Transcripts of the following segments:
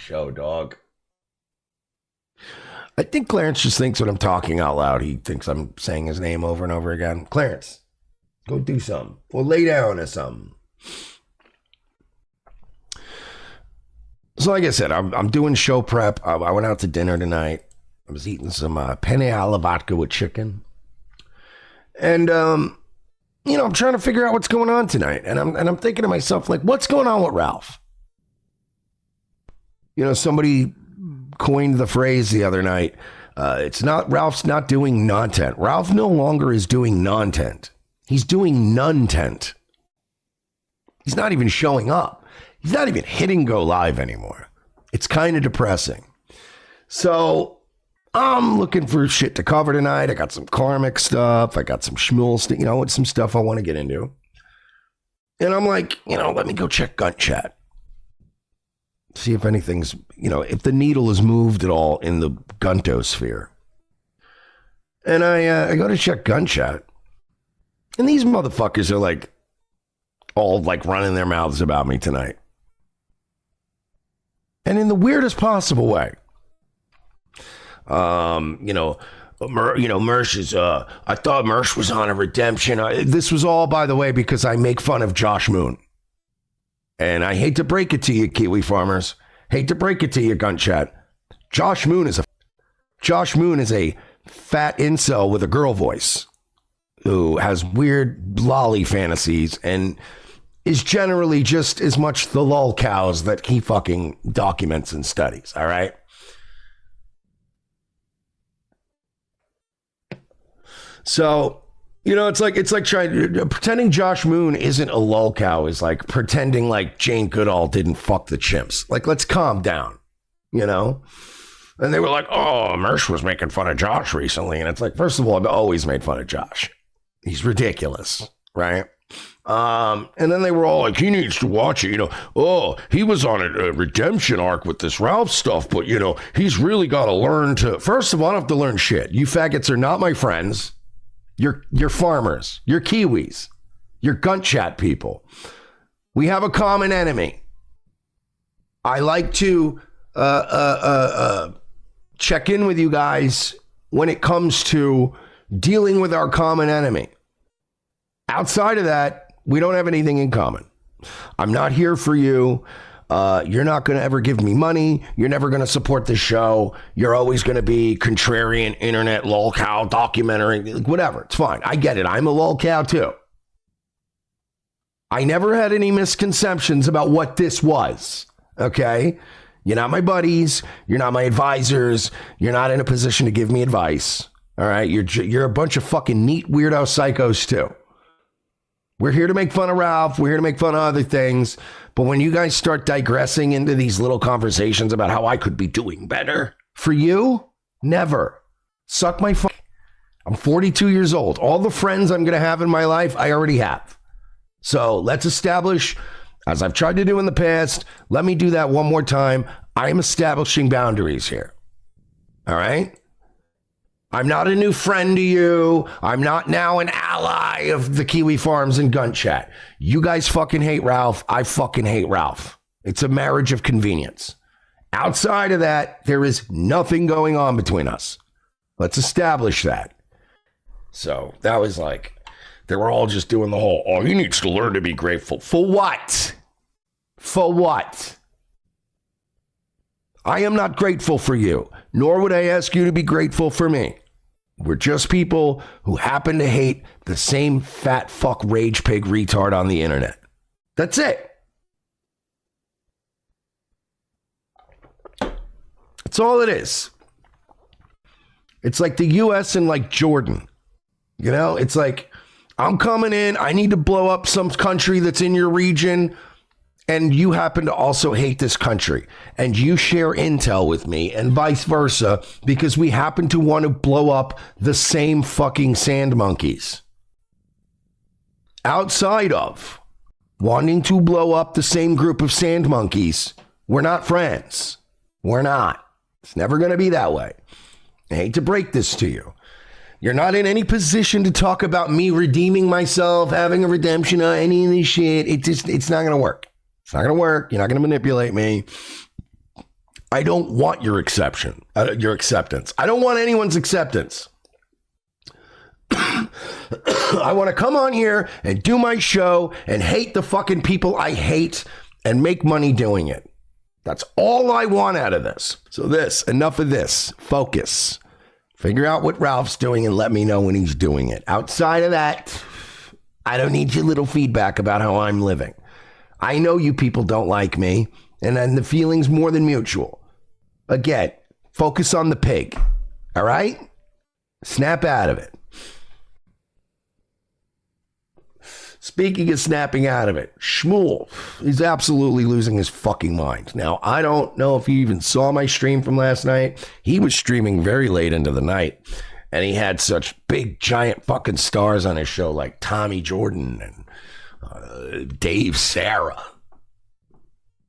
show, dog. I think Clarence just thinks when I'm talking out loud, he thinks I'm saying his name over and over again. Clarence, go do something. Or lay down or something. So like I said, I'm doing show prep. I went out to dinner tonight. I was eating some penne alla vodka with chicken. And, I'm trying to figure out what's going on tonight. And I'm thinking to myself, like, what's going on with Ralph? Somebody coined the phrase the other night. Ralph's not doing non-tent. Ralph no longer is doing non-tent. He's doing none-tent. He's not even showing up. He's not even hitting go live anymore. It's kind of depressing. So I'm looking for shit to cover tonight. I got some karmic stuff. I got some Schmuel stuff, some stuff I want to get into. And I'm like, let me go check Gun Chat. See if anything's, if the needle is moved at all in the guntosphere. And I go to check Gun Chat. And these motherfuckers are like, all like running their mouths about me tonight. And in the weirdest possible way. Mersh is, I thought Mersh was on a redemption. This was all, by the way, because I make fun of Josh Moon. And I hate to break it to you, Kiwi farmers. Hate to break it to you, Gun Chat. Josh Moon is a fat incel with a girl voice who has weird lolly fantasies and is generally just as much the lol cows that he fucking documents and studies, all right? So, it's like pretending Josh Moon isn't a lol cow is like pretending like Jane Goodall didn't fuck the chimps. Like, let's calm down, And they were like, oh, Mersh was making fun of Josh recently. And it's like, first of all, I've always made fun of Josh. He's ridiculous, right? And then they were all like, he needs to watch it, oh, he was on a redemption arc with this Ralph stuff, but he's really got to learn to, first of all, I don't have to learn shit. You faggots are not my friends. You're farmers, you're Kiwis, you're Gun Chat people. We have a common enemy. I like to, check in with you guys when it comes to dealing with our common enemy. Outside of that, we don't have anything in common. I'm not here for you. You're not going to ever give me money. You're never going to support the show. You're always going to be contrarian internet lol cow documentary, whatever. It's fine. I get it. I'm a lol cow too. I never had any misconceptions about what this was. Okay. You're not my buddies. You're not my advisors. You're not in a position to give me advice. All right. You're a bunch of fucking neat weirdo psychos too. We're here to make fun of Ralph. We're here to make fun of other things. But when you guys start digressing into these little conversations about how I could be doing better for you, never. Suck my fuck. I'm 42 years old. All the friends I'm going to have in my life, I already have. So let's establish, as I've tried to do in the past, let me do that one more time. I am establishing boundaries here. All right? I'm not a new friend to you. I'm not now an ally of the Kiwi Farms and Gun Chat. You guys fucking hate Ralph. I fucking hate Ralph. It's a marriage of convenience. Outside of that, there is nothing going on between us. Let's establish that. So that was like, they were all just doing the whole, oh, he needs to learn to be grateful. For what? For what? I am not grateful for you, nor would I ask you to be grateful for me. We're just people who happen to hate the same fat fuck rage pig retard on the internet. That's it. That's all it is. It's like the US and like Jordan. It's like, I'm coming in. I need to blow up some country that's in your region. And you happen to also hate this country, and you share intel with me, and vice versa, because we happen to want to blow up the same fucking sand monkeys. Outside of wanting to blow up the same group of sand monkeys, we're not friends. We're not. It's never going to be that way. I hate to break this to you. You're not in any position to talk about me redeeming myself, having a redemption, or any of this shit. It's not going to work. It's not going to work. You're not going to manipulate me. I don't want your acceptance. I don't want anyone's acceptance. I want to come on here and do my show and hate the fucking people I hate and make money doing it. That's all I want out of this. So enough of this. Focus. Figure out what Ralph's doing and let me know when he's doing it. Outside of that, I don't need your little feedback about how I'm living. I know you people don't like me, and then the feeling's more than mutual. Again, focus on the pig. All right? Snap out of it. Speaking of snapping out of it, Schmuel is absolutely losing his fucking mind. Now, I don't know if you even saw my stream from last night. He was streaming very late into the night, and he had such big, giant fucking stars on his show like Tommy Jordan and Dave Sarah.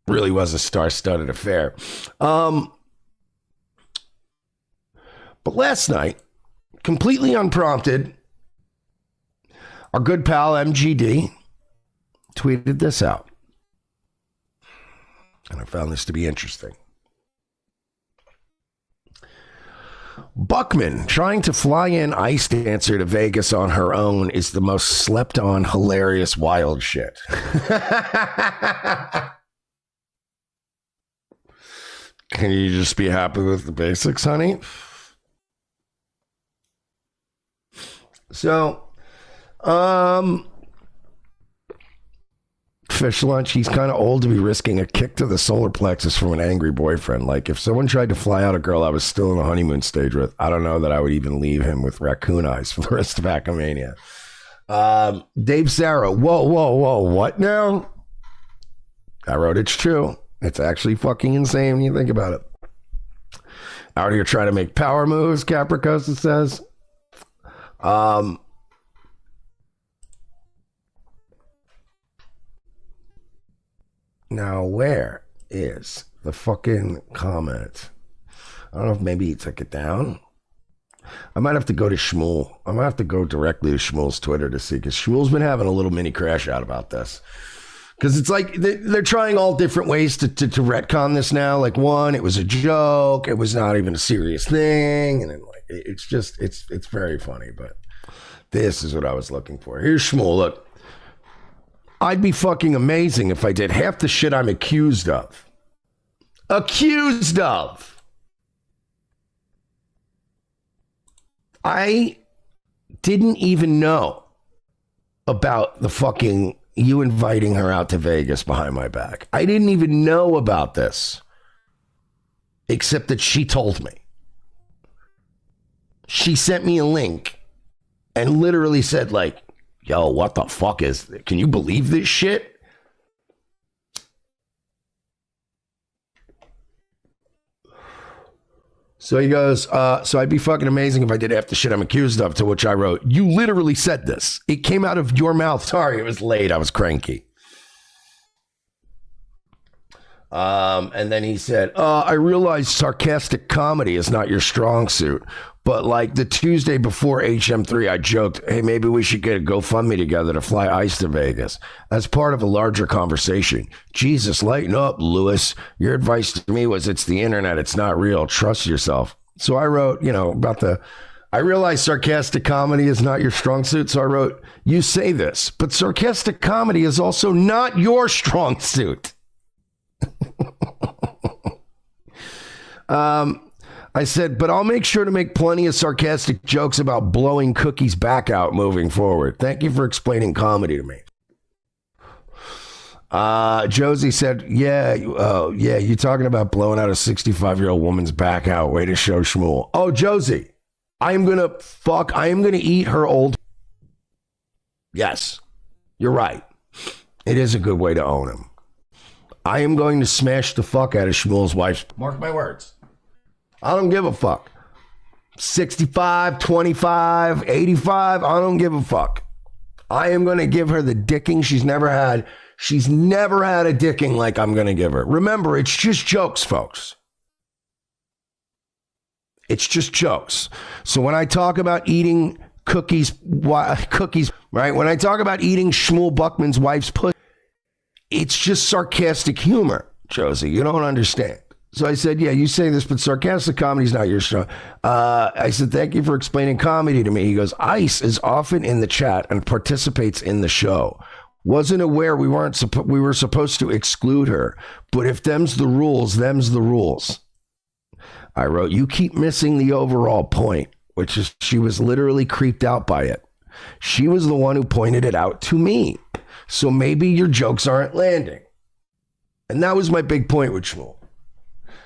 Really was a star-studded affair. But last night, completely unprompted, our good pal MGD tweeted this out. And I found this to be interesting. Buckman trying to fly in ice dancer to Vegas on her own is the most slept on, hilarious, wild shit. Can you just be happy with the basics, honey? So, Fish Lunch, he's kind of old to be risking a kick to the solar plexus from an angry boyfriend. Like, if someone tried to fly out a girl I was still in the honeymoon stage with, I don't know that I would even leave him with raccoon eyes for the rest of Hackamania. Dave Sarah, whoa, what now? I wrote, it's true. It's actually fucking insane when you think about it. Out here trying to make power moves, Capricosa says. Now, where is the fucking comment? I don't know if maybe he took it down. I might have to go to Schmuel. I might have to go directly to Schmuel's Twitter to see, because Schmuel's been having a little mini crash out about this. Because it's like they're trying all different ways to retcon this now. Like, one, it was a joke. It was not even a serious thing. And then, like, it's very funny. But this is what I was looking for. Here's Schmuel. Look. I'd be fucking amazing if I did half the shit I'm accused of. Accused of. I didn't even know about the fucking you inviting her out to Vegas behind my back. I didn't even know about this. Except that she told me. She sent me a link and literally said, like, yo, what the fuck is this? Can you believe this shit? So he goes, so I'd be fucking amazing if I did half the shit I'm accused of, to which I wrote, you literally said this. It came out of your mouth. Sorry, it was late. I was cranky. And then he said, I realize sarcastic comedy is not your strong suit. But like the Tuesday before HM3, I joked, hey, maybe we should get a GoFundMe together to fly ice to Vegas as part of a larger conversation. Jesus, lighten up, Lewis. Your advice to me was, it's the internet. It's not real. Trust yourself. So I wrote, about I realize sarcastic comedy is not your strong suit. So I wrote, you say this, but sarcastic comedy is also not your strong suit. I said, but I'll make sure to make plenty of sarcastic jokes about blowing Cookie's back out moving forward. Thank you for explaining comedy to me. Josie said, yeah, you're talking about blowing out a 65-year-old woman's back out. Way to show Schmuel. Oh, Josie, I am going to eat her old. Yes, you're right. It is a good way to own him. I am going to smash the fuck out of Schmuel's wife. Mark my words. I don't give a fuck. 65, 25, 85, I don't give a fuck. I am going to give her the dicking she's never had. She's never had a dicking like I'm going to give her. Remember, it's just jokes, folks. It's just jokes. So when I talk about eating cookies, right? When I talk about eating Schmuel Buckman's wife's pussy, it's just sarcastic humor, Josie. You don't understand. So I said, yeah, you say this, but sarcastic comedy is not your show. I said, thank you for explaining comedy to me. He goes, Ice is often in the chat and participates in the show. Wasn't aware we were supposed to exclude her, but if them's the rules, them's the rules. I wrote, you keep missing the overall point, which is she was literally creeped out by it. She was the one who pointed it out to me. So maybe your jokes aren't landing. And that was my big point with Schmuel.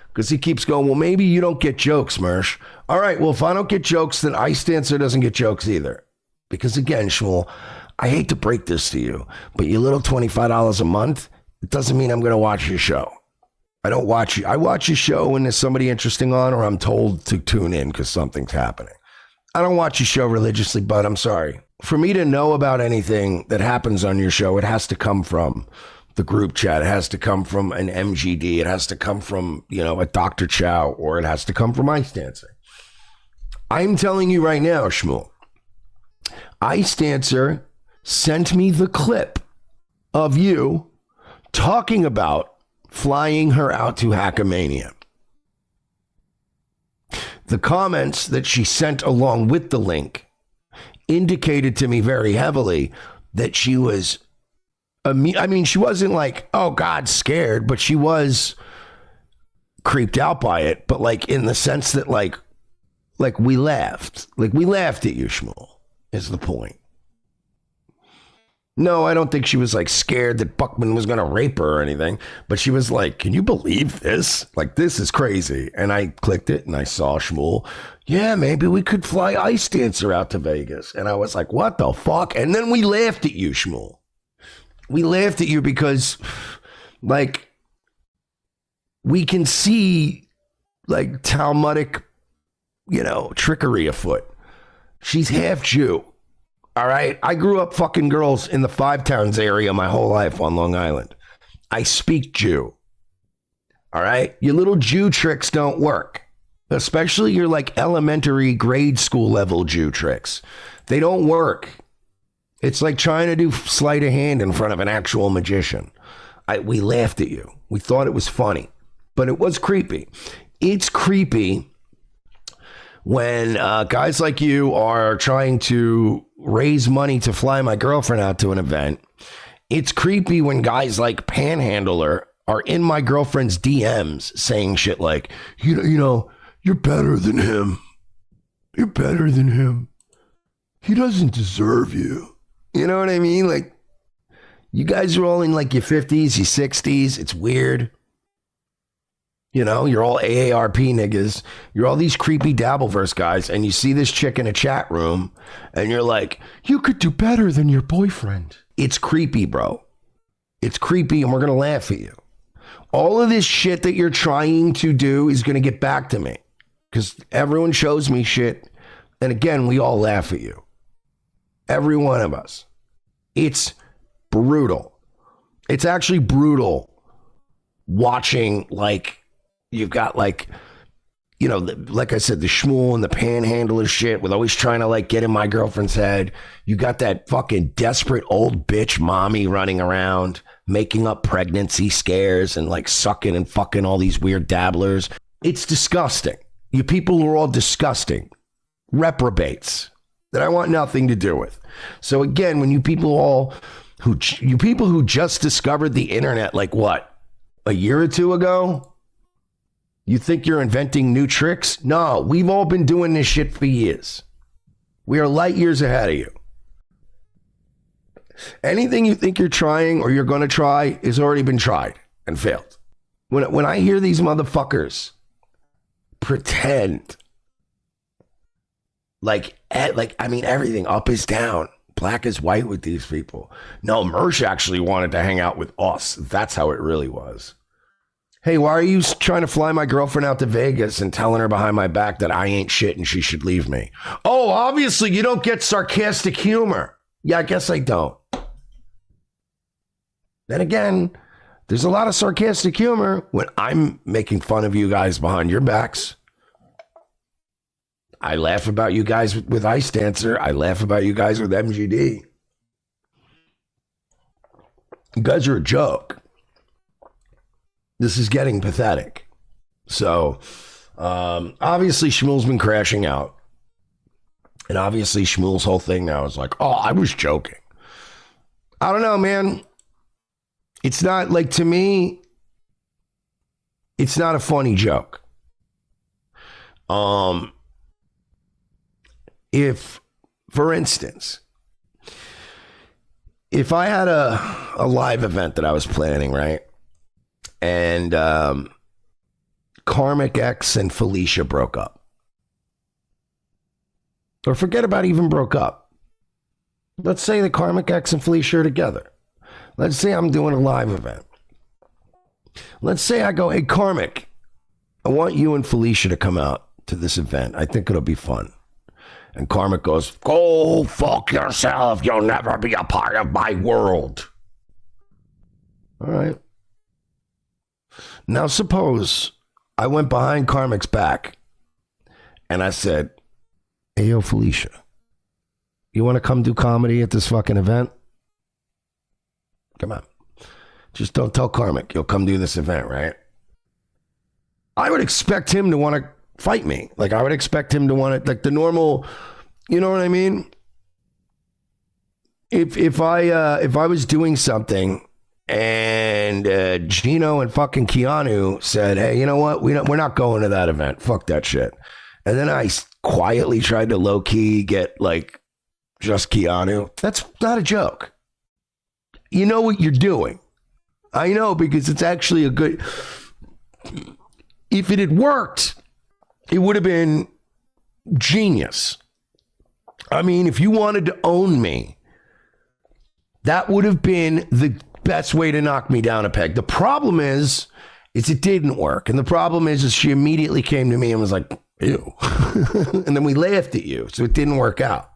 Because he keeps going, well, maybe you don't get jokes, Mersh. All right, well, if I don't get jokes, then ICEDANC3R doesn't get jokes either. Because again, Schmuel, I hate to break this to you, but your little $25 a month, it doesn't mean I'm going to watch your show. I don't watch you. I watch your show when there's somebody interesting on or I'm told to tune in because something's happening. I don't watch your show religiously, but I'm sorry. For me to know about anything that happens on your show, it has to come from the group chat. It has to come from an MGD. It has to come from, a Dr. Chow, or it has to come from ICEDANC3R. I'm telling you right now, Schmuel, ICEDANC3R sent me the clip of you talking about flying her out to Hackamani. The comments that she sent along with the link indicated to me very heavily that she was, she wasn't like, oh God, scared, but she was creeped out by it. But like in the sense that like we laughed at you, Schmuel, is the point. No, I don't think she was like scared that Buckman was going to rape her or anything, but she was like, can you believe this? Like, this is crazy. And I clicked it and I saw Schmuel. Yeah, maybe we could fly ICEDANC3R out to Vegas. And I was like, what the fuck? And then we laughed at you, Schmuel. We laughed at you because like we can see like Talmudic, trickery afoot. She's half Jew. All right. I grew up fucking girls in the Five Towns area my whole life on Long Island. I speak Jew. All right. Your little Jew tricks don't work, especially your like elementary grade school level Jew tricks. They don't work. It's like trying to do sleight of hand in front of an actual magician. We laughed at you. We thought it was funny, but it was creepy. It's creepy when guys like you are trying to raise money to fly my girlfriend out to an event. It's creepy when guys like Panhandler are in my girlfriend's DMs saying shit like, you're better than him. You're better than him. He doesn't deserve you. You know what I mean? Like, you guys are all in like your 50s, your 60s. It's weird. You're all AARP niggas. You're all these creepy Dabbleverse guys, and you see this chick in a chat room, and you're like, you could do better than your boyfriend. It's creepy, bro. It's creepy, and we're going to laugh at you. All of this shit that you're trying to do is going to get back to me, because everyone shows me shit, and again, we all laugh at you. Every one of us. It's brutal. It's actually brutal watching, like, you've got like, like I said, the Schmuel and the Panhandler shit with always trying to like get in my girlfriend's head. You got that fucking desperate old bitch mommy running around making up pregnancy scares and like sucking and fucking all these weird dabblers. It's disgusting. You people are all disgusting. Reprobates that I want nothing to do with. So again, when you people who just discovered the internet, like what, a year or two ago? You think you're inventing new tricks? No, we've all been doing this shit for years. We are light years ahead of you. Anything you think you're trying or you're going to try has already been tried and failed. When I hear these motherfuckers pretend everything up is down, black is white with these people. No, Mersh actually wanted to hang out with us. That's how it really was. Hey, why are you trying to fly my girlfriend out to Vegas and telling her behind my back that I ain't shit and she should leave me? Oh, obviously you don't get sarcastic humor. Yeah, I guess I don't. Then again, there's a lot of sarcastic humor when I'm making fun of you guys behind your backs. I laugh about you guys with ICEDANC3R. I laugh about you guys with MGD. You guys are a joke. This is getting pathetic. So obviously Schmuel's been crashing out. And obviously Schmuel's whole thing now is like, oh, I was joking. I don't know, man. It's not like, to me, it's not a funny joke. If, for instance, if I had a live event that I was planning, right? And Karmic X and Felicia broke up. Or forget about even broke up. Let's say the Karmic X and Felicia are together. Let's say I'm doing a live event. Let's say I go, hey, Karmic, I want you and Felicia to come out to this event. I think it'll be fun. And Karmic goes, go fuck yourself. You'll never be a part of my world. All right. Now suppose I went behind Karmic's back and I said, hey, yo, Felicia, you want to come do comedy at this fucking event? Come on. Just don't tell Karmic you'll come do this event, right? I would expect him to want to fight me. Like, I would expect him to want to, like, the normal, you know what I mean? If I was doing something and Gino and fucking Keanu said, hey, you know what? We're not going to that event. Fuck that shit. And then I quietly tried to low-key get, like, just Keanu. That's not a joke. You know what you're doing. I know, because it's actually a good... If it had worked, it would have been genius. I mean, if you wanted to own me, that would have been the best way to knock me down a peg. The problem is it didn't work. And the problem is she immediately came to me and was like, ew. And then we laughed at you. So it didn't work out.